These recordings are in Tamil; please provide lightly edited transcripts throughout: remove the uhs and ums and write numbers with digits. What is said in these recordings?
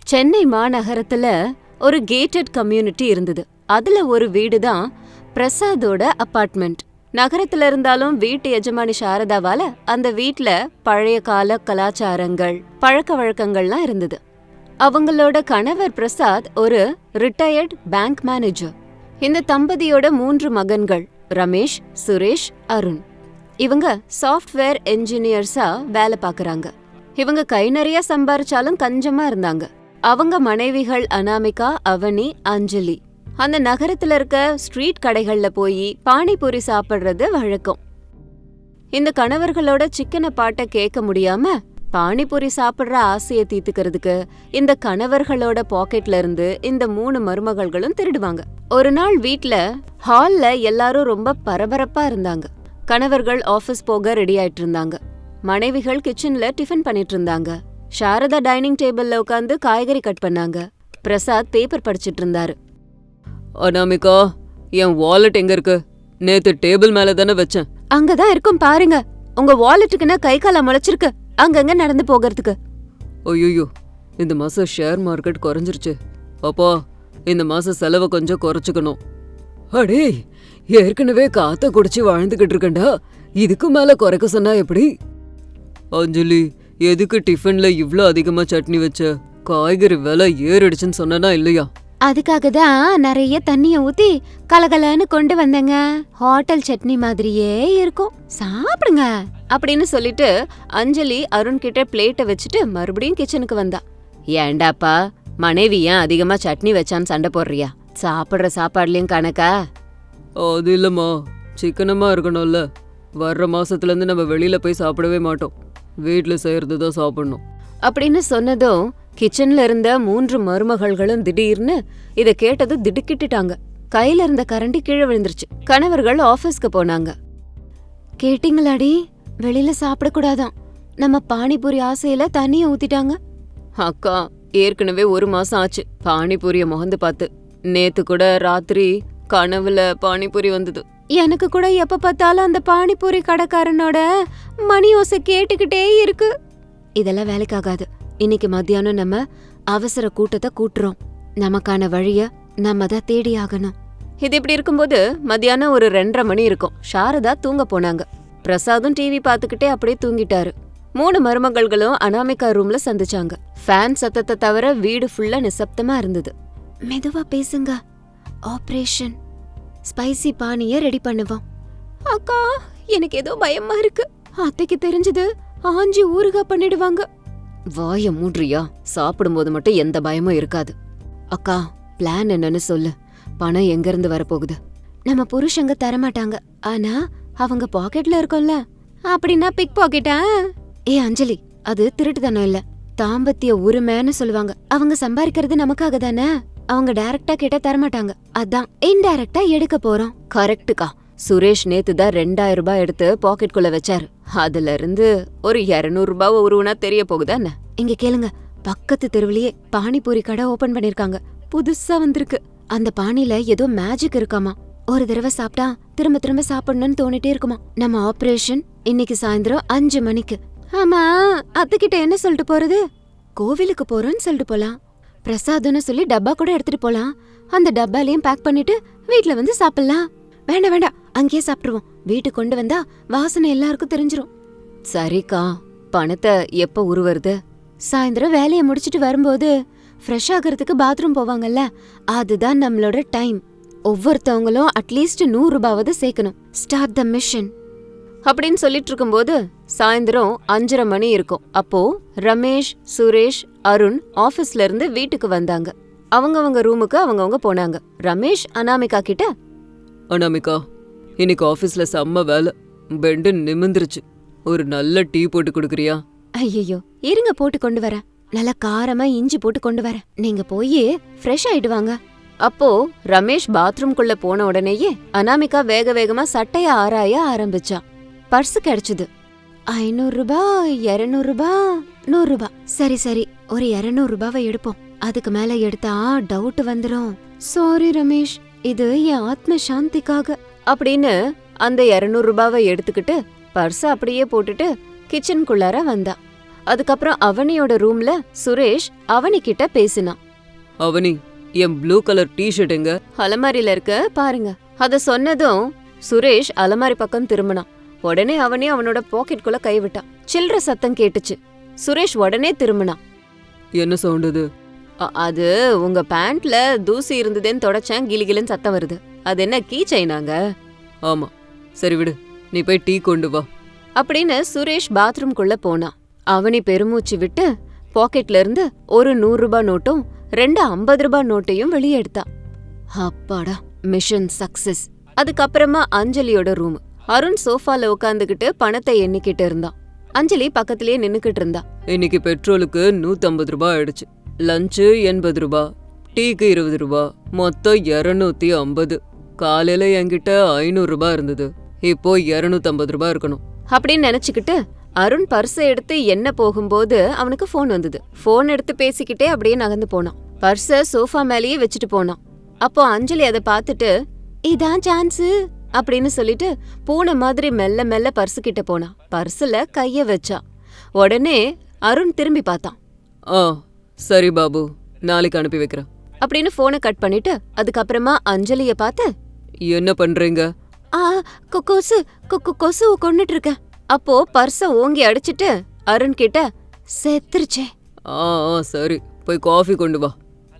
சென்னை மாநகரத்துல ஒரு கேட்டட் கம்யூனிட்டி இருந்தது. அதுல ஒரு வீடு தான் பிரசாதோட அபார்ட்மெண்ட். நகரத்துல இருந்தாலும் வீட்டு எஜமானி சாரதாவால அந்த வீட்ல பழைய கால கலாச்சாரங்கள் பழக்க வழக்கங்கள்லாம் இருந்தது. அவங்களோட கணவர் பிரசாத் ஒரு ரிட்டையர்ட் பேங்க் மேனேஜர். இந்த தம்பதியோட 3 மகன்கள் ரமேஷ், சுரேஷ், அருண். இவங்க சாஃப்ட்வேர் என்ஜினியர்ஸா வேலை பாக்குறாங்க. இவங்க கை நிறைய சம்பாரிச்சாலும் கஞ்சமா இருந்தாங்க. அவங்க மனைவிகள் அனாமிகா, அவனி, அஞ்சலி அந்த நகரத்துல இருக்க ஸ்ட்ரீட் கடைகள்ல போய் பானிபூரி சாப்பிடுறது வழக்கம். இந்த கணவர்களோட சிக்கன பாட்டை கேட்க முடியாம பானிபூரி சாப்பிடுற ஆசையை தீர்த்துக்கிறதுக்கு இந்த கணவர்களோட பாக்கெட்ல இருந்து இந்த 3 மருமகள்களும் திருடுவாங்க. ஒரு நாள் வீட்ல ஹால்ல எல்லாரும் ரொம்ப பரபரப்பா இருந்தாங்க. கணவர்கள் ஆபீஸ் போக ரெடி ஆயிட்டு இருந்தாங்க. மனைவிகள் கிச்சன்ல டிஃபன் பண்ணிட்டு இருந்தாங்க. சாரதா டைனிங் டேபிள்ல உட்காந்து காய்கறி கட் பண்ணாங்க. பிரசாத் பேப்பர் படிச்சிட்டு இருந்தாரு. அனாமிகா, என் வாலெட் எங்க இருக்கு? நேத்து டேபிள் மேல தானே வச்சேன். அங்கதான் இருக்கும் பாருங்க. உங்க வாலெட்டுக்குன்னா கை கால முளைச்சிருக்கு, அங்கங்க நடந்து போகிறதுக்கு. ஐயோ, இந்த மாசம் ஷேர் மார்க்கெட் குறைஞ்சிருச்சு. அப்பா, இந்த மாசம் செலவை கொஞ்சம் குறைச்சுக்கணும். அடே, ஏற்கனவே காத்த குடிச்சு வாழ்ந்துகிட்டு இருக்கேன்டா, இதுக்கு மேல குறைக்க சொன்னா எப்படி? அஞ்சலி, எதுக்கு டிஃபன்ல இவ்ளோ அதிகமா சட்னி வச்ச? காய்கறி விலை ஏறிடுச்சுன்னு சொன்னா இல்லையா? அதுக்காக தான் நிறைய தண்ணிய ஊத்தி கலகலன்னு கொண்டு வந்தேங்க. ஹோட்டல் சட்னி மாதிரியே இருக்கும், சாப்பிடுங்க அப்படின்னு சொல்லிட்டு அஞ்சலி அருண் கிட்ட பிளேட்டை வச்சுட்டு மறுபடியும் கிச்சனுக்கு வந்தா. ஏண்டாப்பா, மனைவி ஏன் அதிகமா சட்னி வச்சான்னு சண்டை போடுறியா? சாப்பிடுற சாப்பாடுலயும் கணக்கா? அது இல்லம்மா, சிக்கனமா இருக்கணும்ல. வர்ற மாசத்துல இருந்து நம்ம வெளியில போய் சாப்பிடவே மாட்டோம், வீட்ல செய்யறதுதான் சாப்பிடணும் அப்படின்னு சொன்னதும் கிச்சன்ல இருந்த 3 மருமகள்களும் திடீர்னு இத கேட்டது திடுக்கிட்டுட்டாங்க. கையில இருந்த கரண்டி கீழே விழுந்துருச்சு. கணவர்கள் ஆபீஸ்க்கு போனாங்க. கேட்டீங்களாடி, வெளியில சாப்பிடக்கூடாதான், நம்ம பானிபூரி ஆசையில தண்ணிய ஊத்திட்டாங்க. அக்கா, ஏற்கனவே 1 மாசம் ஆச்சு பானிபூரிய முகந்து பார்த்து. நேத்து கூட ராத்திரி கனவுல பானிபூரி வந்தது. எனக்கு கூட எப்ப பார்த்தாலும் அந்த பானிபூரி கடைக்காரனோட மணி ஓசை கேட்டுக்கிட்டே இருக்கு. இதெல்லாம் வேலைக்காகாது. இன்னைக்கு மத்தியானம் நம்ம அவசர கூட்டத்தை கூட்டுறோம். நமக்கான வழிய நம்ம தான் தேடி ஆகணும். இது இப்படி இருக்கும்போது மத்தியானம் ஒரு 2:30 மணி இருக்கும். சாரதா தூங்க போனாங்க. பிரசாதும் டிவி பாத்துக்கிட்டே அப்படியே தூங்கிட்டாரு. 3 மருமகள்களும் அனாமிகா ரூம்ல சந்திச்சாங்க. ஃபேன் சத்தத்தை தவிர வீடு ஃபுல்லா நிசப்தமா இருந்தது. மெதுவா பேசுங்க, ஆபரேஷன் ஸ்பைசி பானிய ரெடி பண்ணுவோம். அக்கா, எனக்கு ஏதோ பயமா இருக்கு. அத்தைக்கு தெரிஞ்சது ஆஞ்சி ஊறுகாய் பண்ணிடுவாங்க. வாய மூட்றியா? சாப்பிடும்போது மட்டும் எந்த பயமும் இருக்காது. அக்கா, பிளான் என்னன்னு சொல்லு. பணம் எங்க இருந்து வரப்போகுது? நம்ம புருஷங்க தரமாட்டாங்க, ஆனா அவங்க பாக்கெட்ல இருக்கோம்ல. அப்படின்னா பிக் பாக்கெட்டா? ஏ அஞ்சலி, அது திருட்டுத்தனம் இல்ல, தாம்பத்திய உரிமைன்னு சொல்லுவாங்க. அவங்க சம்பாதிக்கிறது நமக்காக தானே. அவங்க டைரக்டா கேட்டா தரமாட்டாங்க, அதான் இன்டைரக்டா எடுக்க போறோம். கரெக்டுக்கா. சுரேஷ் நேத்து தான் 2000 ரூபாய் எடுத்து பாக்கெட்குள்ள வச்சாரு. அதுல இருந்து ஒரு 200 ரூபாய் உருவனா தெரிய போகுதானே. இங்க கேளுங்க, பக்கத்து தெருவிலேயே பானிபூரி கடை ஓபன் பண்ணிருக்காங்க. புதுசா வந்திருக்கு. அந்த பானில ஏதோ மேஜிக் இருக்காமா. ஒரு தடவை சாப்பிட்டா திரும்ப திரும்ப சாப்பிடணும்னு தோணிட்டே இருக்குமா. நம்ம ஆபரேஷன் இன்னைக்கு சாயந்தரம் 5 மணிக்கு. ஆமா, அத்தைக்கிட்ட என்ன சொல்லிட்டு போறது? கோவிலுக்கு போறோம்னு சொல்லிட்டு போலாம். பிரசாதம்னு சொல்லி டப்பா கூட எடுத்துட்டு போலாம். அந்த டப்பாலையும் பேக் பண்ணிட்டு வீட்ல வந்து சாப்பிடலாம். வேண்டாம் வேண்டாம், அங்கேயே சாப்பிட்டுருவோம். வீட்டுக்கு கொண்டு வந்தா வாசனை எல்லாருக்கும் தெரிஞ்சிரும். சரிக்கா, பணத்தை எப்ப உருவருது? சாயந்தரம் வேலையை முடிச்சிட்டு வரும்போது ஃப்ரெஷ் ஆகிறதுக்கு பாத்ரூம் போவாங்கல்ல, அதுதான் நம்மளோட டைம். ஒவ்வொருத்தவங்களும் அட்லீஸ்ட் 100 ரூபாவது சேர்க்கணும். ஸ்டார்ட் த மிஷன் அப்படின்னு சொல்லிட்டு இருக்கும்போது சாயந்தரம் 5:30 மணி இருக்கும். அப்போ ரமேஷ், சுரேஷ், அருண் ஆபீஸ்ல இருந்து வீட்டுக்கு வந்தாங்க. அவங்கவங்க ரூமுக்கு அவங்கவங்க போனாங்க. ரமேஷ் அனாமிகா கிட்ட, அனாமிகா, இன்னைக்கு ஆபீஸ்ல செம்ம வேலை, பெண்டு நிமிந்துருச்சு. ஒரு நல்ல டீ போட்டு கொடுக்குறியா? ஐயோ, இருங்க போட்டு கொண்டு வரேன். நல்லா காரமா இஞ்சி போட்டு கொண்டு வரேன். நீங்க போய் ஃப்ரெஷ் ஆயிடுவாங்க. அப்போ ரமேஷ் பாத்ரூம்குள்ள போன உடனேயே அனாமிகா வேக வேகமா சட்டைய ஆராய ஆரம்பிச்சா. பர்ஸ் கிடைச்சது. 500 ரூபாய், 200 ரூபாய், 100 ரூபாய். சரி சரி, ஒரு 200 ரூபாவை எடுப்போம். அதுக்கு மேல எடுத்தா டவுட் வந்துரும். சாரி ரமேஷ், இது என் ஆத்ம சாந்திக்காக அப்படின்னு அந்த 200 ரூபாவை எடுத்துக்கிட்டு பர்ஸ் அப்படியே போட்டுட்டு கிச்சனுக்குள்ளார வந்தா. அதுக்கப்புறம் அவனியோட ரூம்ல சுரேஷ் அவனி கிட்ட பேசினான். அவனி, என் ப்ளூ கலர் டிஷர்ட் எங்க? அலமாரியில இருக்க பாருங்க. அத சொன்னதும் சுரேஷ் அலமாரி பக்கம் திரும்பினான். உடனே அவனே அவனோட பாக்கெட்குள்ள கை விட்டான். சில்லற சத்தம் கேட்டுச்சு. சுரேஷ் உடனே திரும்பினான். என்ன சவுண்ட் அது? அது உங்க பேண்ட்ல தூசி இருந்ததுன்னு தொடச்சேன், கிளிகிளின்னு சத்தம் வருது. அது என்ன கீ செயினாங்க? ஆமா. சரி விடு, நீ போய் டீ கொண்டு வா அப்படின்னு சுரேஷ் பாத்ரூம்குள்ள போனான். அவனி பெருமூச்சு விட்டு பாக்கெட்ல இருந்து ஒரு 100 ரூபாய் நோட்டும் 2 50 ரூபாய் நோட்டையும் வெளியே எடுத்தான். அப்பாடா, மிஷன் சக்சஸ். அதுக்கப்புறமா அஞ்சலியோட ரூம். அருண் சோஃபால உட்காந்துக்கிட்டு பணத்தை எண்ணிக்கிட்டு இருந்தான். அஞ்சலி பக்கத்திலேயே நின்னுக்கிட்டு இருந்தா. இன்னைக்கு பெட்ரோலுக்கு 150 ரூபாய் ஆயிடுச்சு. லஞ்சு 80 ரூபாய், டீக்கு 20 ரூபாய், மொத்தம் 250. காலையில என்கிட்ட 500 ரூபாய் இருந்தது, இப்போ 250 ரூபாய் இருக்கணும் அப்படின்னு நினைச்சுக்கிட்டு அருண் பர்ஸை எடுத்து என்ன போகும்போது அவனுக்கு போன் வந்தது. போன் எடுத்து பேசிக்கிட்டே அப்படியே நகர்ந்து போனான். பர்ஸ சோஃபா மேலேயே வச்சுட்டு போனான். அப்போ அஞ்சலி அதை பார்த்துட்டு, இதான் சான்ஸ் அப்படின்னு சொல்லிட்டு பூனை மாதிரி மெல்ல மெல்ல பர்ஸு கிட்ட போனான். பர்சுல கைய வச்சா. உடனே அருண் திரும்பி பார்த்தான். ஆ சரி பாபு, நாளைக்கு அனுப்பி வைக்கிறேன் அப்படின்னு போனை கட் பண்ணிட்டு அதுக்கப்புறமா அஞ்சலிய பார்த்து, என்ன பண்றீங்க? கொசு கொசு கொன்னுட்டு இருக்க. அப்போ பர்ஸ ஓங்கி அடிச்சிட்டு அருண் கிட்ட, செத்துருச்சே. சரி, போய் காஃபி கொண்டு வா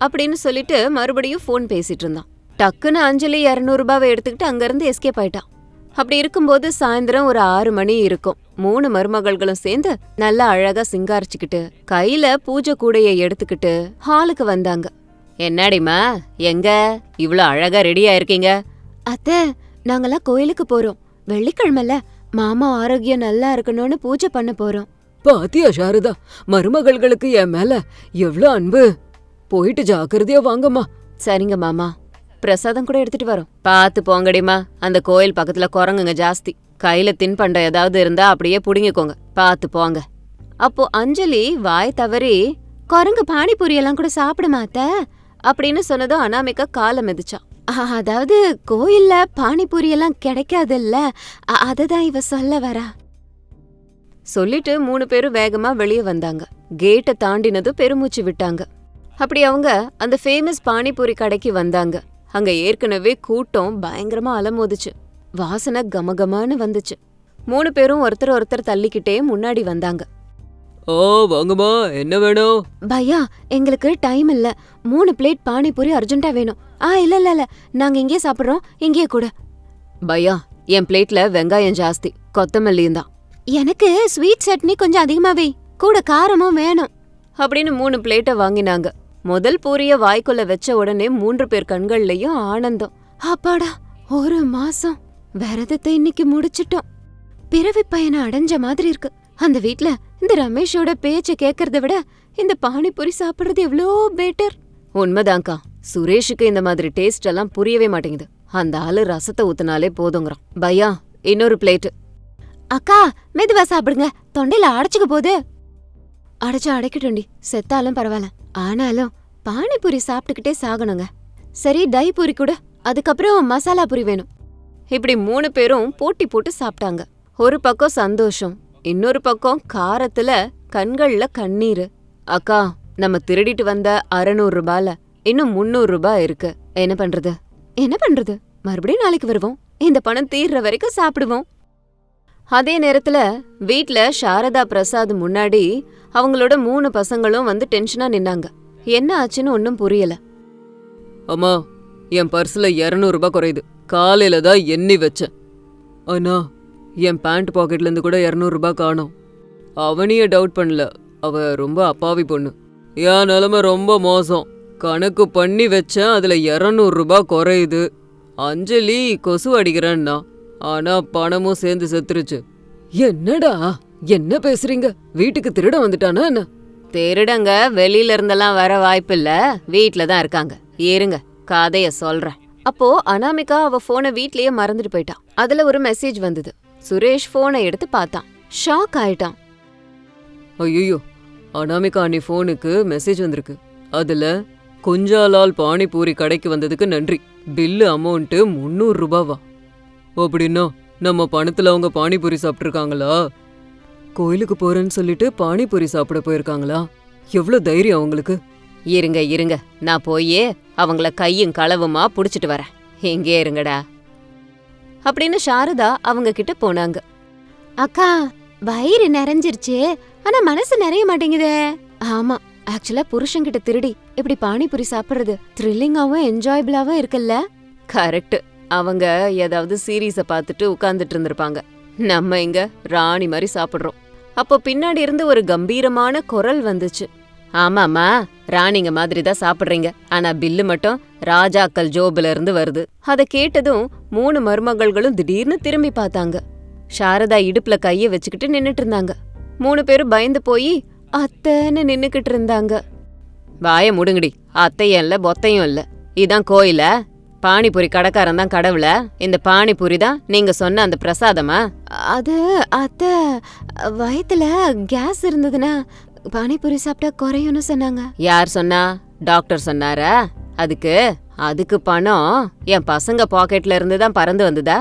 அப்படின்னு சொல்லிட்டு மறுபடியும் போன் பேசிட்டு இருந்தான். டக்குன்னு அஞ்சலி 200 ரூபாவை எடுத்துக்கிட்டு அங்கிருந்து எஸ்கேப் ஆயிட்டான். அப்படி இருக்கும்போது சாயந்தரம் ஒரு 6 மணி இருக்கும். 3 மருமகள்களும் சேர்ந்து நல்லா அழகா சிங்காரிச்சுக்கிட்டு கையில பூஜை கூடைய எடுத்துக்கிட்டு ஹாலுக்கு வந்தாங்க. என்னடிமா, எங்க இவ்ளோ அழகா ரெடியா இருக்கீங்க? அத்தை, நாங்கெல்லாம் கோயிலுக்கு போறோம். வெள்ளிக்கிழமைல மாமா ஆரோக்கியம் நல்லா இருக்கணும்னு பூஜை பண்ண போறோம். பாத்தியா சாரதா, மருமகள்களுக்கு என் மேல எவ்ளோ அன்பு. போயிட்டு ஜாக்கிரதையா வாங்கம்மா. சரிங்க மாமா, பிரசாதம் கூட எடுத்துட்டு வரோம். பாத்து போங்கடிமா, அந்த கோயில் பக்கத்துல குரங்குங்க ஜாஸ்தி. கையில தின்பண்டம் ஏதாவது இருந்தா அப்படியே புடுங்கிக்கோங்க, பாத்து போங்க. அப்போ அஞ்சலி வாய் தவறி, குரங்கு பானிபூரி எல்லாம் கூட சாப்பிடுமா அத்தை அப்படின்னு சொன்னதும் அனாமிகா காலை மிதிச்சான். அதாவது கோயில்ல பானிபூரி எல்லாம் கிடைக்காதுல்ல, அததான் இவ சொல்ல வரா. சொல்லிட்டு 3 பேரும் வேகமா வெளியே வந்தாங்க. கேட்டை தாண்டினதும் பெருமூச்சு விட்டாங்க. அப்படி அவங்க அந்த ஃபேமஸ் பானிபூரி கடைக்கு வந்தாங்க. அங்க ஏற்கனவே கூட்டம் பயங்கரமா அலமோதுச்சு. வாசனை கமகமான்னு வந்துச்சு. 3 பேரும் ஒருத்தர் தள்ளிக்கிட்டே முன்னாடி வந்தாங்க. வாங்கம்மா, என்ன வேணும்? பையா, எங்களுக்கு டைம் இல்ல. 3 பிளேட் பானிபூரி அர்ஜென்ட்டா வேணும். இல்ல நாங்க இங்கே சாப்பிடுறோம், இங்கே கூட. பையா, என் பிளேட்ல வெங்காயம் ஜாஸ்தி, கொத்தமல்லியும் தான். எனக்கு ஸ்வீட் சட்னி கொஞ்சம் அதிகமாவே, கூட காரமும் வேணும் அப்படின்னு 3 பிளேட்டை வாங்கினாங்க. முதல் பூரிய வாய்க்குள்ள வச்ச உடனே 3 பேர் கண்கள்லயும் ஆனந்தம். அப்பாடா, 1 மாசம் விரதத்தை இன்னைக்கு முடிச்சிட்டோம். பிறவி பயனை அடைஞ்ச மாதிரி இருக்கு. அந்த வீட்ல இந்த ரமேஷோட பேச்ச கேக்குறத விட இந்த பானிபூரி சாப்பிடுறது எவ்வளோ பெட்டர். உண்மைதான்க்கா, சுரேஷுக்கு இந்த மாதிரி டேஸ்ட் எல்லாம் புரியவே மாட்டேங்குது. அந்த ஆளு ரசத்தை ஊத்துனாலே போதுங்கிறான். பையா, இன்னொரு பிளேட். அக்கா, மெதுவா சாப்பிடுங்க, தொண்டையில அடைச்சுக்க போகுது. அடைச்சு அடைக்கட்டும்டி, செத்தாலும் பரவாயில்ல. ஆனாலும் பானிபூரி சாப்பிட்டுக்கிட்டே சாகணுங்க. சரி, தை பூரி கூட, அதுக்கப்புறம் மசாலா பூரி வேணும். இப்படி 3 பேரும் போட்டி போட்டு சாப்பிட்டாங்க. ஒரு பக்கம் சந்தோஷம், இன்னொரு பக்கம் காரத்துல கண்கள்ல கண்ணீரு. அக்கா, நம்ம திருடிட்டு வந்த 600 ரூபால இன்னும் 300 ரூபாய் இருக்கு. என்ன பண்றது? மறுபடியும் நாளைக்கு வருவோம். இந்த பணம் தீர்ற வரைக்கும் சாப்பிடுவோம். அதே நேரத்துல வீட்ல சாரதா பிரசாத் முன்னாடி அவங்களோட 3 பசங்களும் வந்து டென்ஷனா நின்னாங்க. என்ன ஆச்சுன்னு ஒன்னும் புரியல. அம்மா, என் பர்ஸ்ல 200 ரூபாய் குறையுது. காலையில தான் எண்ணி வச்சேன். அண்ணா, என் பேண்ட் பாக்கெட்ல இருந்து கூட 200 ரூபாய் காணோம். அவனையே டவுட் பண்ணல, அவ ரொம்ப அப்பாவி பொண்ணு. என் நிலைமை ரொம்ப மோசம். கணக்கு பண்ணி வச்சேன், அதுல 200 ரூபாய் குறையுது. அஞ்சலி கொசு அடிக்கிறேன்னா, ஆனா பணமும் சேர்ந்து செத்துருச்சு. என்னடா, என்ன பேசுறீங்க? வீட்டுக்கு திருட வந்துட்டானா என்ன? திருடங்க வெளியில இருந்தெல்லாம் வர வாய்ப்பில்ல, வீட்ல தான் இருக்காங்க. இருங்க, கதைய சொல்றேன். அப்போ அனாமிகா அவ போனை வீட்லயே மறந்துட்டு போயிட்டா. அதுல ஒரு மெசேஜ் வந்தது. சுரேஷ் போனை எடுத்து பார்த்தான். ஷாக் ஆயிட்டான். ஐயோ, அனாமிகா அண்ணி போனுக்கு மெசேஜ் வந்திருக்கு. அதுல, குஞ்சாலால் பானிபூரி கடைக்கு வந்ததுக்கு நன்றி, பில்லு அமௌண்ட் 300 ரூபாவா? அப்படின்னா நம்ம பணத்துல அவங்க பானிபூரி சாப்பிட்டுருக்காங்களா? கோயிலுக்கு போறேன்னு சொல்லிட்டு பானிபூரி சாப்பிட போயிருக்காங்களா? எவ்வளவு தைரியம் அவங்களுக்கு! இருங்க இருங்க, நான் போயே அவங்கள கையும் களவுமா புடிச்சிட்டு வரேன். எங்கே இருங்கடா அப்படின்னு சாரதா அவங்க கிட்ட போனாங்க. அக்கா, வயிறு நிறைஞ்சிருச்சு, ஆனா மனசு நிறைய மாட்டேங்குதே. ஆமா, ஆக்சுவலா புருஷன்கிட்ட திருடி இப்படி பானிபூரி சாப்பிடுறது த்ரில்லிங்காவும் என்ஜாயபிளாவும் இருக்குல்ல? கரெக்ட். அவங்க ஏதாவது சீரீஸ பார்த்துட்டு உட்கார்ந்துட்டு இருந்திருப்பாங்க. நம்ம இங்க ராணி மாதிரி சாப்பிடுறோம். அப்போ பின்னாடி இருந்து ஒரு கம்பீரமான குரல் வந்துச்சு. ஆமாமா, ராணிங்க மாதிரி தான் சாப்பிடுறீங்க, ஆனா பில்லு மட்டும் ராஜாக்கள் ஜோபுல இருந்து வருது. அத கேட்டதும் 3 மருமகள்களும் திடீர்னு திரும்பி பார்த்தாங்க. சாரதா இடுப்புல கைய வச்சுக்கிட்டு நின்னுட்டு இருந்தாங்க. 3 பேரும் பயந்து போய் அத்தைன்னு நின்னுக்கிட்டு இருந்தாங்க. வாய முடுங்கடி, அத்தையும் இல்ல பொத்தையும் இல்ல, இதான் கோயில? பானிபூரி கடைக்காரன் தான் கடவுள? இந்த பானிபூரி தான் நீங்க சொன்ன அந்த பிரசாதமா? அது அத்தை, வயித்துல கேஸ் இருந்ததுன்னா பானிபூரி சாப்பிட்டா குறையும்னு சொன்னாங்க. யார் சொன்னா? டாக்டர் சொன்னாரா? அதுக்கு பணம் என் பசங்க பாக்கெட்ல இருந்து தான் பறந்து வந்ததா?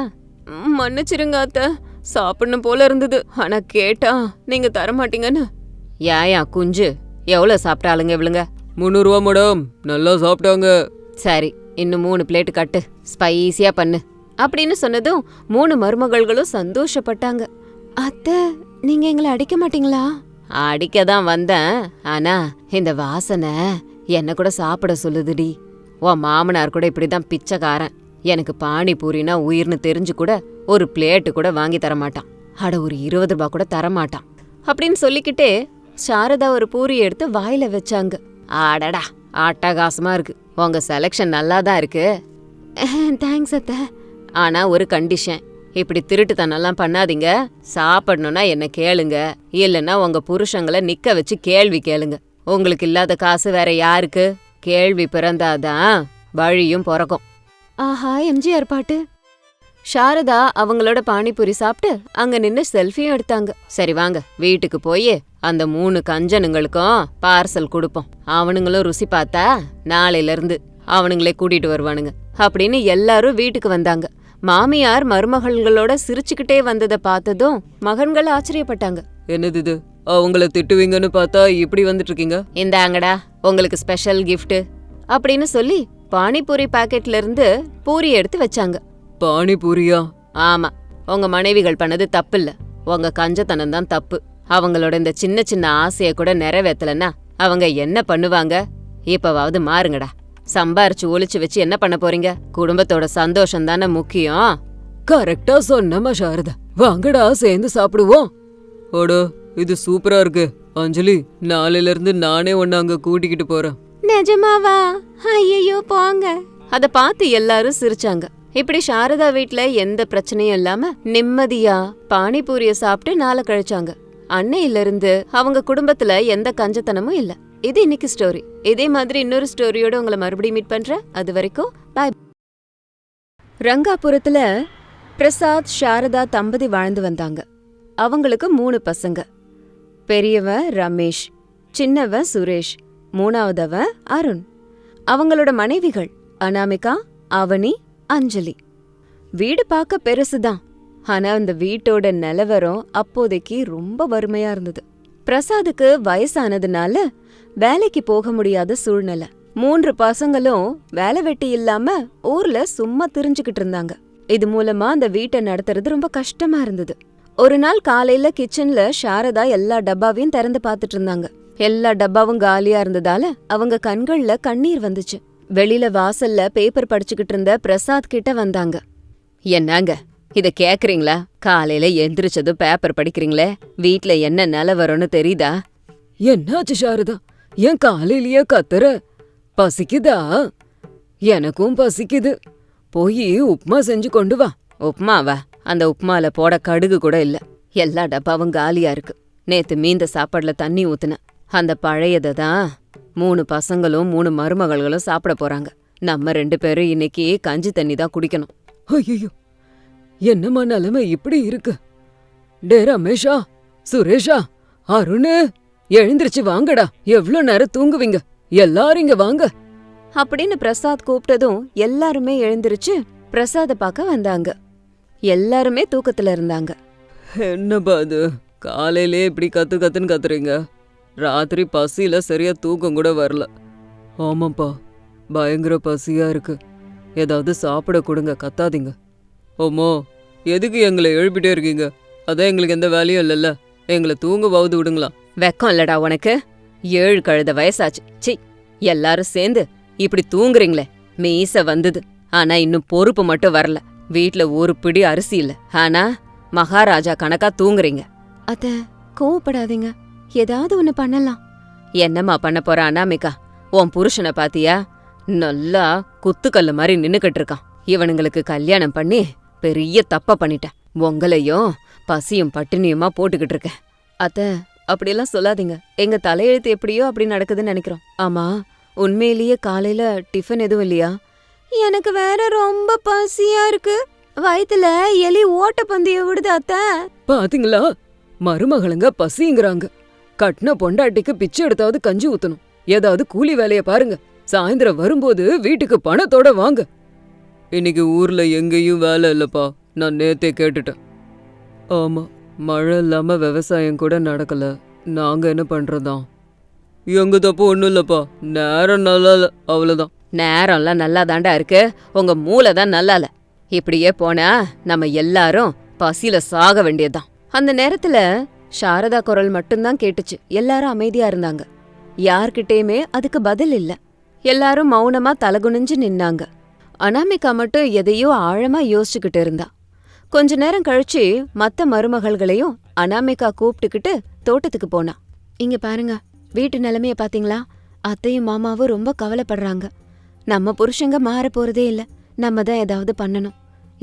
மன்னிச்சிருங்க அத்தை, சாப்பிடணும் போல இருந்தது, ஆனா கேட்டா நீங்க தரமாட்டீங்கன்னு. ஏயா குஞ்சு, எவ்வளவு சாப்பிட்டாளுங்க இவளுங்க? 300 ரூபா மேடம், நல்லா சாப்பிட்டாங்க. சரி, இன்னும் 3 பிளேட் கட்டு, ஸ்பைசியா பண்ணு அப்படின்னு சொன்னதும் 3 மருமகள்களும் சந்தோஷப்பட்டாங்க. அத்தை, நீங்க எங்களை அடிக்க மாட்டீங்களா? அடிக்க தான் வந்தேன், ஆனா இந்த வாசனை என்ன கூட சாப்பிட சொல்லுதுடி. உன் மாமனார் கூட இப்படிதான் பிச்சைக்காரன். எனக்கு பானிபூரினா உயிர்னு தெரிஞ்சு கூட ஒரு பிளேட்டு கூட வாங்கி தரமாட்டான். அட, ஒரு 20 ரூபா கூட தரமாட்டான் அப்படின்னு சொல்லிக்கிட்டே சாரதா ஒரு பூரி எடுத்து வாயில வச்சாங்க. ஆடடா, அட்டகாசமா இருக்கு, உங்க செலக்ஷன் நல்லா தான் இருக்கு. தேங்க்ஸ் அத்தை, ஆனா ஒரு கண்டிஷன், இப்படி திருட்டுத்தனெல்லாம் பண்ணாதீங்க. சாப்பிடணும்னா என்ன கேளுங்க, இல்லைன்னா உங்க புருஷங்களை நிக்க வச்சு கேள்வி கேளுங்க. உங்களுக்கு இல்லாத காசு வேற யாருக்கு? கேள்வி பிறந்தாதான் வழியும் பிறக்கும். ஆஹா, எம்ஜிஆர் பாட்டு. சாரதா அவங்களோட பானிபூரி சாப்பிட்டு அங்க நின்னு செல்ஃபியும் எடுத்தாங்க. சரி வாங்க, வீட்டுக்கு போய் அந்த 3 கஞ்சனுங்களுக்கும் பார்சல் கொடுப்போம். அவனுங்களும் ருசி பார்த்தா நாளையில இருந்து அவனுங்களே கூட்டிட்டு வருவானுங்க அப்படின்னு எல்லாரும் வீட்டுக்கு வந்தாங்க. மாமியார் மருமகள்களோட சிரிச்சுக்கிட்டே வந்ததை பார்த்ததும் மகன்கள் ஆச்சரியப்பட்டாங்க. என்னது இது, அவங்கள திட்டுவீங்கன்னு பார்த்தா இப்படி வந்துட்டு இருக்கீங்க. இந்தாங்கடா உங்களுக்கு ஸ்பெஷல் கிஃப்ட் அப்படின்னு சொல்லி பானிபூரி பாக்கெட்ல இருந்து பூரி எடுத்து வச்சாங்க. பானிபூரியா? ஆமா, உங்க மனைவிகள் பண்ணது தப்பு இல்ல, உங்க கஞ்சத்தனம் தான் தப்பு. அவங்களோட இந்த சின்ன சின்ன ஆசைய கூட நிறைவேற்றலன்னா அவங்க என்ன பண்ணுவாங்க? இப்பவாவது மாறுங்கடா. சம்பாரிச்சு ஒளிச்சு வச்சு என்ன பண்ண போறீங்க? குடும்பத்தோட சந்தோஷம் தானே முக்கியம். கரெக்டா சொன்னமா சாரதா, வாங்கடா சேர்ந்து சாப்பிடுவோம். ஓடோ, இது சூப்பரா இருக்கு. அஞ்சலி, நாளையில இருந்து நானே ஒன்னு அங்க கூட்டிக்கிட்டு போறேன். நிஜமாவா? ஐயோ போங்க. அத பார்த்து எல்லாரும் சிரிச்சாங்க. இப்படி சாரதா வீட்ல எந்த பிரச்சனையும் இல்லாம நிம்மதியா பானிபூரிய சாப்பிட்டு நாளை கழிச்சாங்க. அன்னையில இருந்து அவங்க குடும்பத்துல எந்த கஞ்சத்தனமும் இல்ல. இது இன்னைக்கு ஸ்டோரி. இதே மாதிரி இன்னொரு ஸ்டோரியோட உங்களை மறுபடியும் மீட் பண்றேன். அது வரைக்கும் பாய். ரங்காபுரத்துல பிரசாத் சாரதா தம்பதி வாழ்ந்து வந்தாங்க. அவங்களுக்கு 3 பசங்க. பெரியவன் ரமேஷ், சின்னவன் சுரேஷ், 3வதவன் அருண். அவங்களோட மனைவிகள் அனாமிகா, அவனி, அஞ்சலி. வீடு பார்க்க பெருசுதான், ஆனா அந்த வீட்டோட நிலவரம் அப்போதைக்கு ரொம்ப வறுமையா இருந்தது. பிரசாதுக்கு வயசானதுனால வேலைக்கு போக முடியாத சூழ்நிலை. 3 பசங்களும் வேலை வெட்டி இல்லாம ஊர்ல சும்மா திரிஞ்சுக்கிட்டு இருந்தாங்க. இது மூலமா அந்த வீட்டை நடத்துறது ரொம்ப கஷ்டமா இருந்தது. ஒரு நாள் காலையில கிச்சன்ல சாரதா எல்லா டப்பாவையும் திறந்து பார்த்துட்டு இருந்தாங்க. எல்லா டப்பாவும் காலியா இருந்ததால அவங்க கண்கள்ல கண்ணீர் வந்துச்சு. வெளியில வாசல்ல பேப்பர் படிச்சுக்கிட்டு இருந்த பிரசாத் கிட்ட வந்தாங்க. என்னங்க இத கேக்குறீங்களா? காலையில எந்திரிச்சதும் பேப்பர் படிக்கிறீங்களே, வீட்ல என்ன நிலவரம்னு தெரியுதா? என்னாச்சு சாரதா, ஏன் காலையிலயே கத்துற? பசிக்குதா? எனக்கும் பசிக்குது. போய் உப்மா செஞ்சு கொண்டு வா. உப்மாவா? அந்த உப்மால போட கடுகு கூட இல்ல. எல்லா டப்பாவும் காலியா இருக்கு. நேத்து மீந்த சாப்பாடுல தண்ணி ஊத்துன அந்த பழையதை தான் 3 பசங்களும் 3 மருமகள்களும் சாப்பிட போறாங்க. நம்ம 2 பேரும் இன்னைக்கு கஞ்சி தண்ணி தான் குடிக்கணும். ஐயோ, என்னம்மா நிலைமை இப்படி இருக்கு? டே ரமேஷா, சுரேஷா, அருணு, எழுந்திருச்சு வாங்கடா. எவ்ளோ நேரம் தூங்குவீங்க? எல்லாரும் இங்க வாங்க அப்படின்னு பிரசாத் கூப்பிட்டதும் எல்லாருமே எழுந்திருச்சு பிரசாத பார்க்க வந்தாங்க. எல்லாருமே தூக்கத்துல இருந்தாங்க. என்னப்பா அது, காலையிலே இப்படி கத்துன்னு கத்துறீங்க? ராத்திரி பசியில சரியா தூக்கம் கூட வரல. ஆமாப்பா, பயங்கர பசியா இருக்கு. ஏதாவது சாப்பிட கொடுங்க, கத்தாதீங்க. ஓமோ, எதுக்கு எங்களை எழுப்பிட்டே இருக்கீங்க? அதான் எங்களுக்கு எந்த வேலையும் இல்லைல்ல. எங்களை தூங்கவாவது விடுங்களா? வெக்கம் இல்லடா உனக்கு? 7 கழுத வயசாச்சு. சி, எல்லாரும் சேர்ந்து இப்படி தூங்குறீங்களே. மீச வந்தது, ஆனா இன்னும் பொறுப்பு மட்டும் வரல. வீட்ல ஒரு பிடி அரிசி இல்ல, ஆனா மகாராஜா கணக்கா தூங்குறீங்க. அத்த, கோவப்படாதீங்க, ஏதாவது ஒண்ணு பண்ணலாம். என்னம்மா பண்ண போற அனாமிகா? உன் புருஷனை பாத்தியா? நல்லா குத்துக்கல்லு மாதிரி நின்னுக்கிட்டு இருக்கான். இவனுங்களுக்கு கல்யாணம் பண்ணி பெரிய தப்ப பண்ணிட்டேன். உங்களையும் பசியும் பட்டினியுமா போட்டுக்கிட்டு இருக்கேன். அத்த, அப்படியெல்லாம் சொல்லாதீங்க. எங்க தலையெழுத்து எப்படியோ அப்படி நடக்குதுன்னு நினைக்கிறோம். ஆமா, உண்மையிலேயே காலையில டிஃபன் எதுவும் இல்லையா? எனக்கு வேற ரொம்ப பசியா இருக்கு. வயித்துல எலி ஓட்ட பந்தய விடுது அத்த. பாத்தீங்களா, மருமகளுங்க பசிங்கிறாங்க. கட்டின பொண்டாட்டிக்கு பிச்சை எடுத்தாவது கஞ்சி ஊத்தணும். ஏதாவது கூலி வேலைய பாருங்க. சாயந்தரம் வரும்போது வீட்டுக்கு பணத்தோட வாங்க. இன்னைக்கு ஊர்ல எங்கேயும் வேலை இல்லப்பா, நான் நேத்தே கேட்டுட்டேன். ஆமா, மழை இல்லாம விவசாயம் கூட நடக்கல. நாங்க என்ன பண்றதா? எங்க தப்பு ஒண்ணும் இல்லப்பா, நேரம் நல்லா இல்ல, அவ்வளவுதான். நேரம்லாம் நல்லா தாண்டா இருக்கு, உங்க மூளை தான் நல்லா இல்ல. இப்படியே போனா நம்ம எல்லாரும் பசியில சாக வேண்டியதுதான். அந்த நேரத்துல சாரதா குரல் மட்டும்தான் கேட்டுச்சு. எல்லாரும் அமைதியா இருந்தாங்க. யார்கிட்டயுமே அதுக்கு பதில் இல்ல. எல்லாரும் மௌனமா தலகுனிஞ்சு நின்னாங்க. அனாமிகா மட்டும் எதையோ ஆழமா யோசிச்சுக்கிட்டு இருந்தா. கொஞ்ச நேரம் கழிச்சு மத்த மருமகள்களையும் அனாமிகா கூப்பிட்டுக்கிட்டு தோட்டத்துக்கு போனா. இங்க பாருங்க, வீட்டு நிலைமைய பாத்தீங்களா? அத்தையும் மாமாவும் ரொம்ப கவலைப்படுறாங்க. நம்ம புருஷங்க மாற போறதே இல்ல. நம்ம தான் ஏதாவது பண்ணணும்.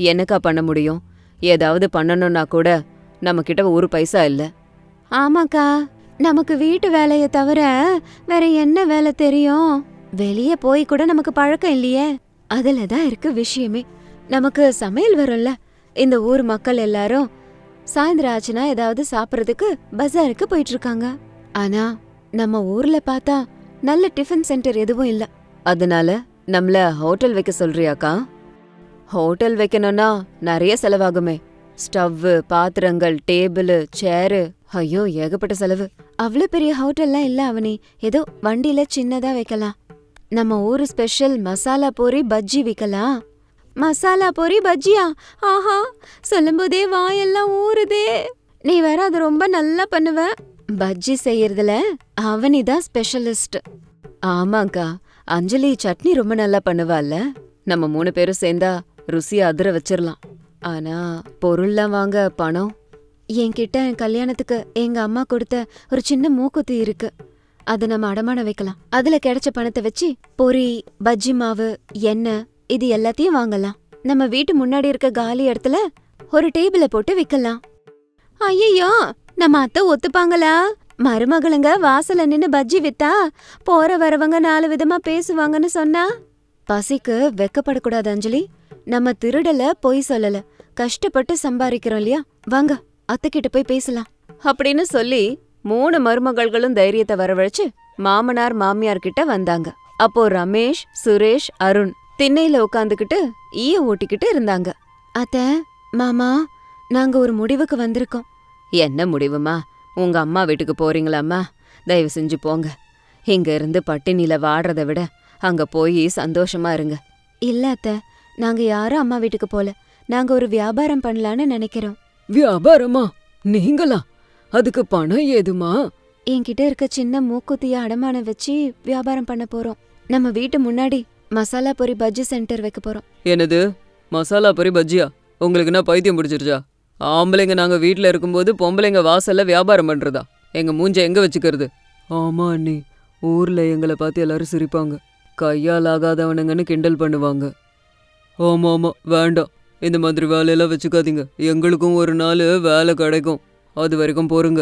என்னக்கா பண்ண முடியும்? ஏதாவது பண்ணணும்னா கூட நம்ம கிட்ட ஒரு பைசா இல்ல. ஆமாக்கா, நமக்கு வீட்டு வேலைய தவிர வேற என்ன வேலை தெரியும்? வெளியே போய் கூட நமக்கு பழக்கம் இல்லையே. அதுலதான் இருக்கு விஷயமே. நமக்கு சமையல் வரும்ல. இந்த ஊர் மக்கள் எல்லாரும் சாயந்தரம் ஆச்சுன்னா ஏதாவது சாப்பிடறதுக்கு பஜாருக்கு போயிட்டு இருக்காங்க. ஆனா நம்ம ஊர்ல பார்த்தா நல்ல டிஃபன் சென்டர் எதுவும் இல்ல. அதனால நம்மள ஹோட்டல் வைக்க சொல்றியாக்கா? ஹோட்டல் வைக்கணும்னா நிறைய செலவாகுமே. ஸ்டவ்வு, பாத்திரங்கள், டேபிள், சேரு, ஐயோ ஏகப்பட்ட செலவு. அவ்வளவு பெரிய ஹோட்டல்லாம் இல்ல அவனி. ஏதோ வண்டியில சின்னதா வைக்கலாம். நம்ம ஊரு ஸ்பெஷல் மசாலா பூரி பஜ்ஜி விக்கலாம். மசாலா பூரி பஜ்ஜியா? ஆஹா, சொல்லும்போதே வாயெல்லாம் ஊறுதே. நீ வேற அது ரொம்ப நல்லா பண்ணுவ. பஜ்ஜி செய்யறதுல அவனிதான் ஸ்பெஷலிஸ்ட். ஆமாக்கா, அஞ்சலி சட்னி ரொம்ப நல்லா பண்ணுவாள்ல. நம்ம 3 பேரும் சேர்ந்தா ருசியா அதிர வச்சிரலாம். ஆனா பொருள்லாம் வாங்க பணம். என்கிட்ட கல்யாணத்துக்கு எங்க அம்மா கொடுத்த ஒரு சின்ன மூக்குத்தி இருக்கு. அத நம்ம அடமானம் வைக்கலாம். அதுல கிடைச்ச பணத்தை வச்சு பொரி, பஜ்ஜி மாவு, எண்ணெய் இது எல்லாத்தையும் வாங்கலாம். நம்ம வீட்டு முன்னாடி இருக்க காலி இடத்துல ஒரு டேபிள போட்டு விக்கலாம். ஐயோ, நம்ம அத்தை ஒத்துப்பாங்களா? மருமகளுங்க வாசல்ல நின்னு பஜ்ஜி வித்தா போற வரவங்க 4 விதமா பேசுவாங்கன்னு சொன்னா? பசிக்கு வெக்கப்படக்கூடாது அஞ்சலி. நம்ம திருடல, பொய் சொல்லல, கஷ்டப்பட்டு சம்பாதிக்கிறோம் இல்லையா? வாங்க அத்தைக்கிட்ட போய் பேசலாம் அப்படின்னு சொல்லி 3 மருமகள்களும் தைரியத்தை வரவழைச்சு மாமனார் மாமியார் கிட்ட வந்தாங்க. அப்போ ரமேஷ், சுரேஷ், அருண் திண்ணையில உட்காந்துக்கிட்டு ஈய ஓட்டிக்கிட்டு இருந்தாங்க. அத்த, மாமா, நாங்க ஒரு முடிவுக்கு வந்திருக்கோம். என்ன முடிவுமா? உங்க அம்மா வீட்டுக்கு போறீங்களாம்மா? தயவு செஞ்சு போங்க. இங்க இருந்து பட்டினில வாடுறத விட அங்க போய் சந்தோஷமா இருங்க. இல்ல அத்த, நாங்க யாரும் அம்மா வீட்டுக்கு போல. நாங்க ஒரு வியாபாரம் பண்ணலான்னு நினைக்கிறோம். வியாபாரமா? நீங்களா? அதுக்கு பணம் ஏதுமா? என்கிட்ட இருக்க சின்ன மூக்குத்திய அடமானம் வச்சு வியாபாரம் பண்ண போறோம். நம்ம வீட்டு முன்னாடி மசாலா பொரி பஜ்ஜி சென்டர் வைக்க போறோம். என்னது, மசாலா பொரி பஜ்ஜியா? உங்களுக்கு என்ன பைத்தியம் பிடிச்சிருச்சா? ஆம்பளைங்க நாங்க வீட்ல இருக்கும்போது பொம்பளைங்க வாசல்ல வியாபாரம் பண்றதா? எங்க மூஞ்ச எங்க வச்சுக்கிறது? ஆமா அண்ணி, ஊர்ல எங்களை பார்த்து எல்லாரும் சிரிப்பாங்க. கையால் ஆகாதவனுங்கன்னு கிண்டல் பண்ணுவாங்க. ஆமா ஆமா, வேண்டாம், இந்த மாதிரி வேலையெல்லாம் வச்சுக்காதீங்க. எங்களுக்கும் ஒரு நாள் வேலை கிடைக்கும். அது வரைக்கும் போருங்க.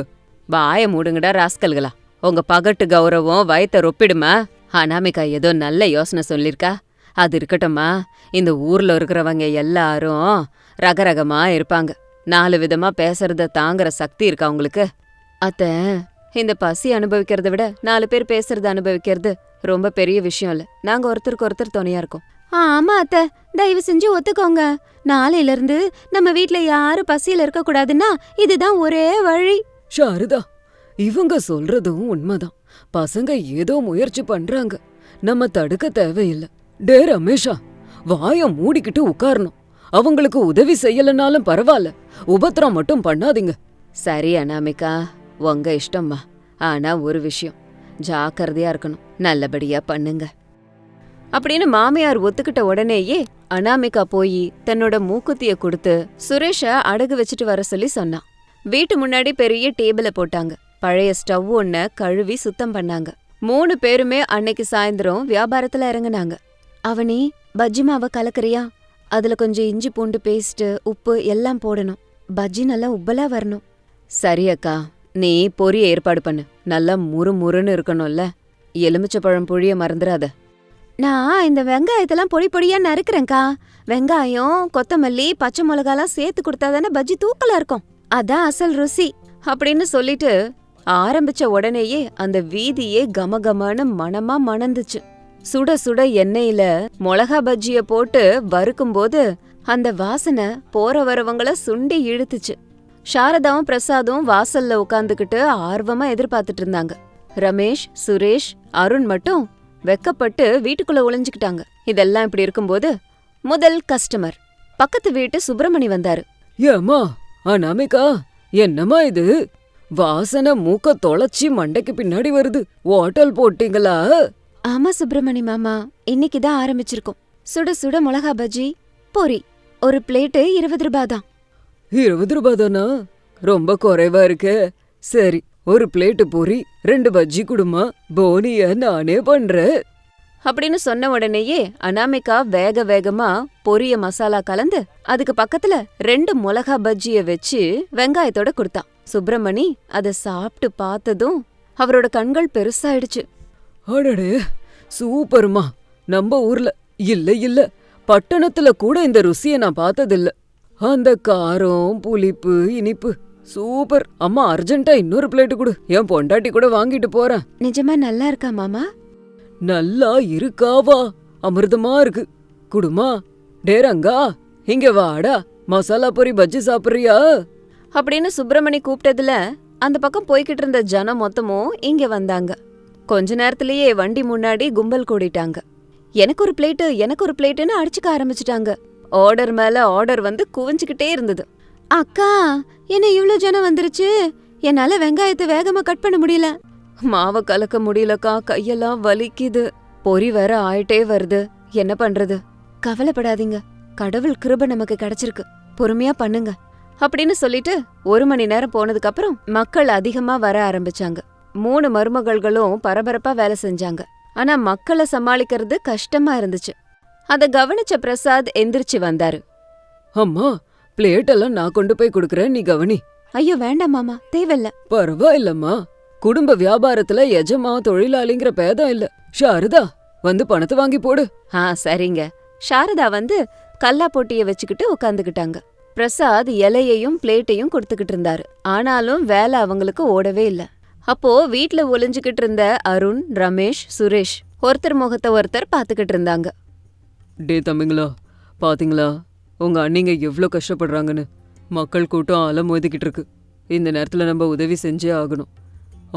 வாய மூடுங்கடா ராஸ்கல்களா. உங்க பகட்டு கௌரவம் வயத்த ரொப்பிடுமா? அனாமிகா ஏதோ நல்ல யோசனை சொல்லிருக்கா. அது இருக்கட்டும்மா. இந்த ஊர்ல இருக்கிறவங்க எல்லாரும் ரகரகமா இருப்பாங்க. 4 விதமா பேசுறத தாங்குற சக்தி இருக்கா உங்களுக்கு? அத்த, இந்த பசி அனுபவிக்கிறத விட 4 பேர் பேசுறத அனுபவிக்கிறது ரொம்ப பெரிய விஷயம் இல்ல. நாங்க ஒருத்தருக்கு ஒருத்தர் துணையா இருக்கோம். ஆமா அத்த, தயவு செஞ்சு ஒத்துக்கோங்க. நாளையில இருந்து நம்ம வீட்ல யாரும் பசியில இருக்க கூடாதுன்னா இதுதான் ஒரே வழி. ஷாரதா, இவங்க சொல்றதும் உண்மைதான். பசங்க ஏதோ முயற்சி பண்றாங்க, நம்ம தடுக்க தேவையில்லை. டே ரமேஷா, வாய மூடிக்கிட்டு உட்காரணும். அவங்களுக்கு உதவி செய்யலனாலும் பரவாயில்ல, உபத்திரம் மட்டும் பண்ணாதீங்க. சரி அனாமிகா, உங்க இஷ்டம்மா. ஆனா ஒரு விஷயம், ஜாக்கிரதையா இருக்கணும். நல்லபடியா பண்ணுங்க அப்படின்னு மாமியார் ஒத்துக்கிட்ட உடனேயே அனாமிகா போய் தன்னோட மூக்குத்திய கொடுத்து சுரேஷ அடகு வச்சுட்டு வர சொல்லி சொன்னான். வீட்டு முன்னாடி பெரிய டேபிள போட்டாங்க. பழைய ஸ்டவ் ஒன்ன கழுவி சுத்தம் பண்ணாங்க. 3 பேருமே அன்னைக்கு சாயந்தரம் வியாபாரத்துல இறங்குனாங்க. அவனி, பஜ்ஜி மாவை கலக்கறியா? அதுல கொஞ்சம் இஞ்சி பூண்டு பேஸ்ட், உப்பு எல்லாம் போடணும். பஜ்ஜி நல்லா உப்பலா வரணும். சரி அக்கா, நீ பொரிய ஏற்பாடு பண்ணு. நல்லா முறுமுறுன்னு இருக்கணும்ல. எலுமிச்சப்பழம் புழிய மறந்துடாத. நான் இந்த வெங்காயத்தெல்லாம் பொடி பொடியா நறுக்குறேன்க்கா. வெங்காயம், கொத்தமல்லி, பச்சை மிளகாலாம் சேர்த்து கொடுத்தாதானே பஜ்ஜி தூக்கலா இருக்கும். அதான் அசல் ருசி அப்படின்னு சொல்லிட்டு ஆரம்பிச்ச உடனேயே அந்த வீதியே கமகமன்னு மணமா மணந்துச்சு. சுட சுட எண்ணெயில மிளகா பஜ்ஜிய போட்டு வறுக்கும்போது அந்த வாசனை போற வரவங்கள சுண்டி இழுத்துச்சு. சாரதாவும் பிரசாதும் வாசல்ல உட்காந்துக்கிட்டு ஆர்வமா எதிர்பார்த்துட்டு இருந்தாங்க. ரமேஷ், சுரேஷ், அருண் மட்டும் வெக்கப்பட்டு வீட்டுக்குள்ள ஒளிஞ்சுக்கிட்டாங்க. இதெல்லாம் இப்படி இருக்கும்போது முதல் கஸ்டமர் பக்கத்து வீட்டு சுப்பிரமணி வந்தாரு. ஏம்மா அனாமிகா, என்னம்மா இது? வாசனை மூக்க தொலைச்சி மண்டைக்கு பின்னாடி வருது. ஹோட்டல் போட்டீங்களா? ஆமா சுப்பிரமணி மாமா, இன்னைக்குதான் ஆரம்பிச்சிருக்கோம். சுட சுட மிளகா பஜ்ஜி, பொரி. ஒரு பிளேட்டு 20 ரூபாய் தான். 20 ரூபாய் தானா? ரொம்ப குறைவா இருக்கே. சரி, ஒரு பிளேட்டு பொரி, 2 பஜ்ஜி குடுமா. போனிய நானே பண்றேன் அப்படின்னு சொன்ன உடனேயே அனாமிகா வேக வேகமா பொரிய மசாலா கலந்து அதுக்கு பக்கத்துல 2 மிளகா பஜ்ஜிய வச்சு வெங்காயத்தோட கொடுத்தான். சுப்பிரமணி அத சாப்பிட்டு பார்த்ததும் அவரோட கண்கள் பெருசாயிடுச்சு. அடடே, சூப்பர்மா. நம்ம ஊர்ல இல்ல பட்டணத்துல கூட இந்த ருசிய நான் பார்த்ததில்ல. அந்த காரம், புளிப்பு, இனிப்பு சூப்பர். அம்மா, அர்ஜென்ட்டா இன்னொரு பிளேட்டு கொடு. என் பொண்டாட்டி கூட வாங்கிட்டு போறேன். நிஜமா நல்லா இருக்கா மாமா? நல்லா இருக்காவா? அமிர்தமா இருக்கு. குடுமா. டேரங்கா, இங்க வாடா. மசாலா பொரி பஜ்ஜி சாப்பிடுறியா? அப்படின்னு சுப்பிரமணி கூப்பிட்டதுல அந்த பக்கம் போய்கிட்டு இருந்த ஜனம் மொத்தமும் இங்க வந்தாங்க. கொஞ்ச நேரத்திலேயே வண்டி முன்னாடி கும்பல் கூடிட்டாங்க. எனக்கு ஒரு பிளேட்டுன்னு அடிச்சுக்க ஆரம்பிச்சுட்டாங்க. ஆர்டர் மேல ஆர்டர் வந்து குவிஞ்சுக்கிட்டே இருந்தது. அக்கா, என்ன இவ்ளோ ஜனம் வந்துருச்சு? என்னால வெங்காயத்தை வேகமா கட் பண்ண முடியல. மாவை கலக்க முடியலக்கா, கையெல்லாம் வலிக்குது. பொரி வேற ஆயிட்டே வருது. என்ன பண்றது? கவலைப்படாதீங்க, கடவுள் கிருபை நமக்கு கிடைச்சிருக்கு. பொறுமையா பண்ணுங்க அப்படின்னு சொல்லிட்டு 1 மணி நேரம் போனதுக்கு அப்புறம் மக்கள் அதிகமா வர ஆரம்பிச்சாங்க. 3 மருமகள்களும் பரபரப்பா வேலை செஞ்சாங்க. ஆனா மக்களை சமாளிக்கிறது கஷ்டமா இருந்துச்சு. அத கவனிச்ச பிரசாத் எந்திரிச்சு வந்தாரு. அம்மா, பிளேட் எல்லாம் நான் கொண்டு போய் கொடுக்கறேன், நீ கவனி. ஐயோ வேண்டாம் மாமா, தேவையில்ல. பரவாயில்லம்மா. குடும்ப வியாபாரத்துல எஜமா தொழிலாளிங்கிற பேதம் இல்ல. ஷாரதா, வந்து பணத்தை வாங்கி போடு. சரிங்க. சாரதா வந்து கல்லா போட்டிய வச்சுக்கிட்டு உட்காந்துக்கிட்டாங்க. பிரசாத் இலையையும் பிளேட்டையும் கொடுத்துக்கிட்டு இருந்தாரு. ஆனாலும் வேலை அவங்களுக்கு ஓடவே இல்ல. அப்போ வீட்ல ஒளிஞ்சுக்கிட்டு இருந்த அருண், ரமேஷ், சுரேஷ் ஒருத்தர் முகத்தை ஒருத்தர் பாத்துக்கிட்டு இருந்தாங்க. டே தம்பிங்களா, பாத்தீங்களா உங்க அண்ணிங்க எவ்ளோ கஷ்டப்படுறாங்கன்னு? மக்கள் கூட்டம் அலை மோதிக்கிட்டு இருக்கு. இந்த நேரத்துல நம்ம உதவி செஞ்சே ஆகணும்.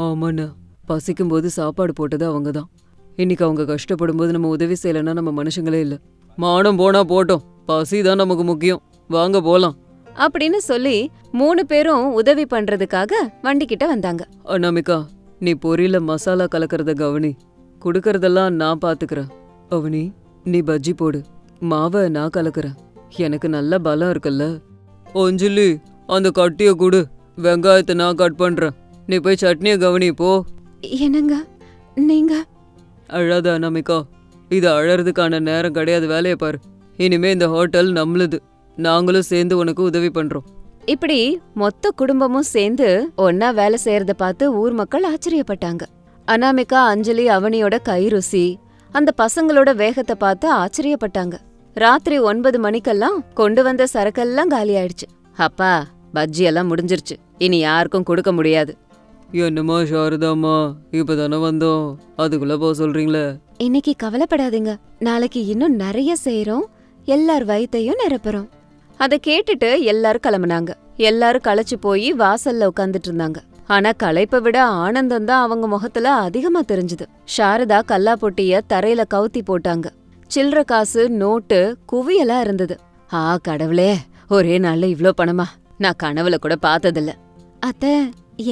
ஆமாண்ணா, பசிக்கும் போது சாப்பாடு போட்டது அவங்க தான். இன்னைக்கு அவங்க கஷ்டப்படும் போது நம்ம உதவி செய்யலைன்னா நம்ம மனுஷங்களே இல்ல. மானம் போனா போட்டோம், பசி தான் நமக்கு முக்கியம். வாங்க போலாம் அப்படின்னு சொல்லி 3 பேரும் உதவி பண்றதுக்காக வண்டிக்கிட்ட வந்தாங்க. அனாமிகா, நீ பொரியில மசாலா கலக்கறத கவனி. குடுக்கறதெல்லாம் நான் பாத்துக்கிறேன். அவனி, நீ பஜ்ஜி போடு, மாவை நான் கலக்குறேன். எனக்கு நல்ல பலம் இருக்குல்ல. ஒஞ்சிலி, அந்த கட்டிய கொடு. வெங்காயத்தை நான் கட் பண்றேன். நீ போய் சட்னிய கவனி போ. என்னங்க நீங்க? அழாத அனாமிகா, இது அழறதுக்கான நேரம் கிடையாது. வேலையை பாரு. இனிமே இந்த ஹோட்டல் நம்மளுது. நாங்களும் சேர்ந்து உனக்கு உதவி பண்றோம். இப்படி மொத்த குடும்பமும் சேர்ந்து ஒன்னா வேலை செய்யறத பார்த்து ஊர் மக்கள் ஆச்சரியப்பட்டாங்க. அனாமிகா, அஞ்சலி, அவனியோட கை ருசி, அந்த பசங்களோட வேகத்தை பார்த்து ஆச்சரியப்பட்டாங்க. ராத்திரி 9 மணிக்கெல்லாம் கொண்டு வந்த சரக்கெல்லாம் காலி ஆயிடுச்சு. அப்பா, பஜ்ஜி எல்லாம் முடிஞ்சிருச்சு. இனி யாருக்கும் கொடுக்க முடியாது. என்னம்மா சாரதாம்மா, இப்பதானே வந்தோம், அதுக்குள்ள போக சொல்றீங்களே? இன்னைக்கு கவலைப்படாதீங்க, நாளைக்கு இன்னும் நிறைய செய்யறோம். எல்லார் வயித்தையும் நிரப்புறோம். அதை கேட்டுட்டு எல்லாரும் கிளம்புனாங்க. எல்லாரும் களைச்சு போய் வாசல்ல உட்காந்துட்டு இருந்தாங்க. ஆனா களைப்பை விட ஆனந்தம் தான் அவங்க முகத்துல அதிகமா தெரிஞ்சுது. சாரதா கல்லா பொட்டிய தரையில கவுத்தி போட்டாங்க. சில்லற காசு நோட்டு குவியலா இருந்தது. கடவுளே, ஒரே நாள்ல இவ்ளோ பணமா? நான் கனவுல கூட பார்த்ததில்ல. அத்தை,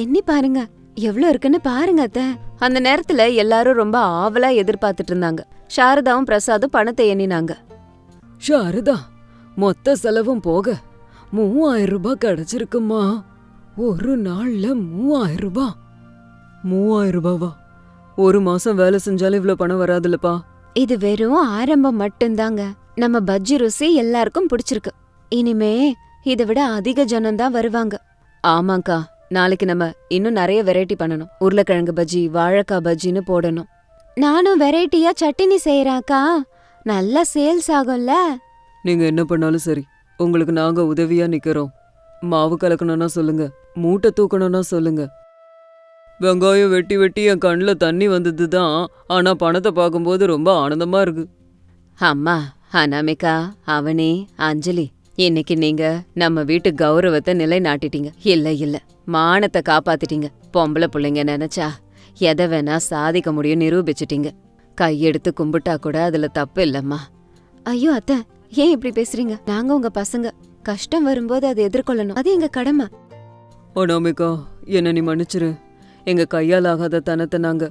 எண்ணி பாருங்க, எவ்ளோ இருக்குன்னு பாருங்க அத்தை. அந்த நேரத்துல எல்லாரும் ரொம்ப ஆவலா எதிர்பார்த்துட்டு இருந்தாங்க. சாரதாவும் பிரசாதும் பணத்தை எண்ணினாங்க. சாரதா, மொத்த செலவும் போக 3000 ரூபாய் கிடைச்சிருக்குமா? ஒரு நாள்ல 3000 ரூபாய். 3000 ரூபாவா? ஒரு மாசம் வேலை செஞ்சாலும் இவ்ளோ பணம் வராதுல்லப்பா. இது வெறும் ஆரம்பம் மட்டும்தாங்க. நம்ம பஜ்ஜி ருசி எல்லாருக்கும் பிடிச்சிருக்கு. இனிமே இதை விட அதிக ஜனம்தான் வருவாங்க. ஆமாக்கா, நாளைக்கு நம்ம இன்னும் நிறைய வெரைட்டி பண்ணணும். உருளைக்கிழங்கு பஜ்ஜி, வாழைக்காய் பஜ்ஜின்னு போடணும். நானும் வெரைட்டியா சட்டினி செய்யறாக்கா, நல்லா சேல்ஸ் ஆகும்ல. நீங்க என்ன பண்ணாலும் சரி, உங்களுக்கு நாங்க உதவியா நிக்கிறோம். மாவு கலக்கணும்னா சொல்லுங்க, மூட்டை தூக்கணும்னா சொல்லுங்க. வெங்காயம் வெட்டி வெட்டி என் கண்ணில் தண்ணி வந்ததுதான். ஆனா பணத்தை பார்க்கும்போது ரொம்ப ஆனந்தமா இருக்கு. அம்மா, அனாமிகா, அவனே, அஞ்சலி, இன்னைக்கு நீங்க நம்ம வீட்டு கௌரவத்தை நிலைநாட்டிட்டீங்க. இல்ல மானத்தை காப்பாத்திட்டீங்க. பொம்பளை பிள்ளைங்க நினைச்சா எதை வேணா சாதிக்க முடியும் நிரூபிச்சிட்டீங்க. கையெடுத்து கும்பிட்டா கூட அதுல தப்பு இல்லம்மா. ஐயோ அத்தை, ஏன் இப்படி பேசுறீங்க? நாங்க உங்க பசங்க. கஷ்டம் வரும்போது அதை எதிர்கொள்ளணும், அது எங்க கடமை. அனாமிகா, என்ன நீ மன்னிச்சிரு. எங்க கையால் ஆகாத தனத்தை நாங்க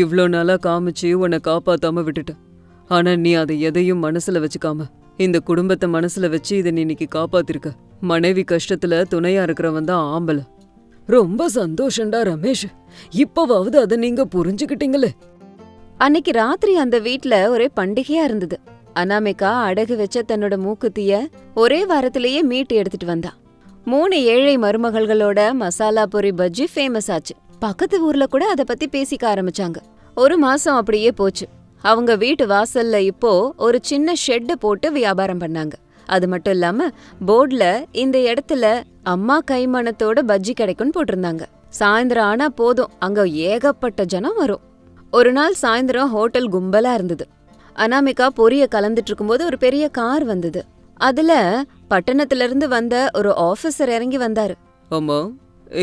இவ்ளோ நாளா காமிச்சு உன்னை காப்பாத்தாம விட்டுட்டேன். ஆனா நீ அதை எதையும் மனசுல வச்சுக்காம இந்த குடும்பத்தை மனசுல வச்சு இதை நீ இன்னைக்கு காப்பாத்திருக்க. மனைவி கஷ்டத்துல துணையா இருக்கிறவன் தான் ஆம்பளை. ரொம்ப சந்தோஷம்டா ரமேஷ். இப்பவாவது அதை நீங்க புரிஞ்சுக்கிட்டீங்களே. அன்னைக்கு ராத்திரி அந்த வீட்ல ஒரே பண்டிகையா இருந்தது. அனாமிகா அடகு வச்ச தன்னோட மூக்குத்திய ஒரே வாரத்திலேயே மீட்டு எடுத்துட்டு வந்தா. 3 ஏழை மருமகள்களோட மசாலா பொரி பஜ்ஜி ஃபேமஸ் ஆச்சு. பக்கத்து ஊர்ல கூட அத பத்தி பேசிக்க ஆரம்பிச்சாங்க. ஒரு மாசம் அப்படியே போச்சு. அவங்க வீட்டு வாசல்ல இப்போ ஒரு சின்ன ஷெட் போட்டு வியாபாரம் பண்ணாங்க. அது மட்டும் இல்லாம போர்ட்ல இந்த இடத்துல அம்மா கைமணத்தோட பஜ்ஜி கிடைக்கும்னு போட்டிருந்தாங்க. சாயந்தரம் ஆனா போதும், அங்க ஏகப்பட்ட ஜனம் வரும். ஒரு நாள் சாயந்தரம் ஹோட்டல் கும்பலா இருந்தது. அனாமிகா பொரிய கலந்துட்டு இருக்கும்போது ஒரு பெரிய கார் வந்தது. அதுல பட்டணத்துல இருந்து வந்த ஒரு ஆபீசர் இறங்கி வந்தாரு. ஆமா,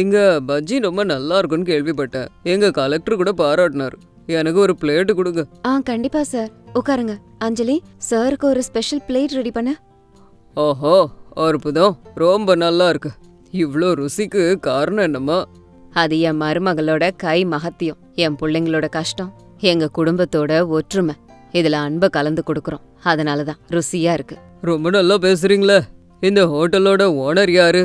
இங்க பஜ்ஜி ரொம்ப நல்லா இருக்கும்னு கேள்விப்பட்டேன். எங்க கலெக்டர் கூட பாராட்டினாரு. எனக்கு ஒரு பிளேட் கொடுங்க. கண்டிப்பா சார், உட்காருங்க. அஞ்சலி, சாருக்கு ஒரு ஸ்பெஷல் பிளேட் ரெடி பண்ண. ஓஹோ, அற்புதம், ரொம்ப நல்லா இருக்கு. இவ்ளோ ருசிக்கு காரணம் என்னம்மா? அது என் மருமகளோட கை மகத்தியம், என் பிள்ளைங்களோட கஷ்டம், எங்க குடும்பத்தோட ஒற்றுமை. இதுல அன்பை கலந்து கொடுக்கறோம். அதனாலதான் ருசியா இருக்கு. ரொம்ப நல்லா பேசுறீங்களே. இந்த ஹோட்டலோட ஓனர் யாரு?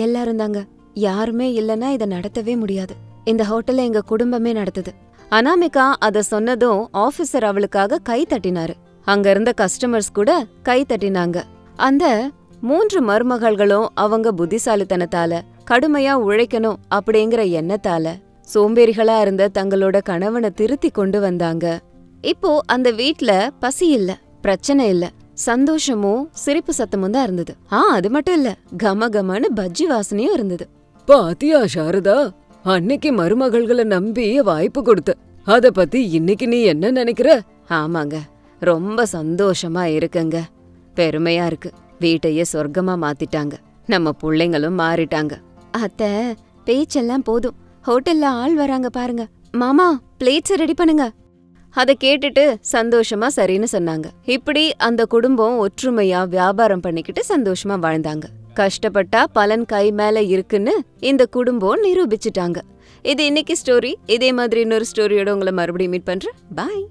எல்லாரும் தாங்க. யாருமே இல்லனா இத நடத்தவே முடியாது. இந்த ஹோட்டலை எங்க குடும்பமே நடத்துது. அனாமிகா அத சொன்னதும் ஆபீசர் அவளுக்காக கை தட்டினாரு. அங்க இருந்த கஸ்டமர்ஸ் கூட கை தட்டினாங்க. அந்த 3 மருமகள்களும் அவங்க புத்திசாலித்தனத்தால, கடுமையா உழைக்கணும் அப்படிங்கிற எண்ணத்தால சோம்பேறிகளா இருந்த தங்களோட கணவனை திருத்தி கொண்டு வந்தாங்க. இப்போ அந்த வீட்ல பசி இல்ல, பிரச்சனை இல்ல, சந்தோஷமும் சிரிப்பு சத்தமும் தான் இருந்தது. அது மட்டும் இல்ல, கம கமன்னு பஜ்ஜி வாசனையும் இருந்தது. பாத்தியா சாரதா, அன்னைக்கு மருமகள்களை நம்பி வாய்ப்பு கொடுத்த. அத பத்தி இன்னைக்கு நீ என்ன நினைக்கிற? ஆமாங்க, ரொம்ப சந்தோஷமா இருக்குங்க. பெருமையா இருக்கு. வீட்டையே சொர்க்கமா மாத்திட்டாங்க. நம்ம புள்ளைங்களும் மாறிட்டாங்க. அத்தை, பேச்செல்லாம் போதும். ஹோட்டல்ல ஆள் வராங்க பாருங்க. மாமா, பிளேட்ஸ் ரெடி பண்ணுங்க. அத கேட்டுட்டு சந்தோஷமா சரின்னு சொன்னாங்க. இப்படி அந்த குடும்பம் ஒற்றுமையா வியாபாரம் பண்ணிக்கிட்டு சந்தோஷமா வாழ்ந்தாங்க. கஷ்டப்பட்டா பலன் கை மேல இருக்குன்னு இந்த குடும்பம் நிரூபிச்சுட்டாங்க. இது இன்னைக்கு ஸ்டோரி. இதே மாதிரி இன்னொரு ஸ்டோரியோட உங்களை மறுபடியும் மீட் பண்றேன். பாய்.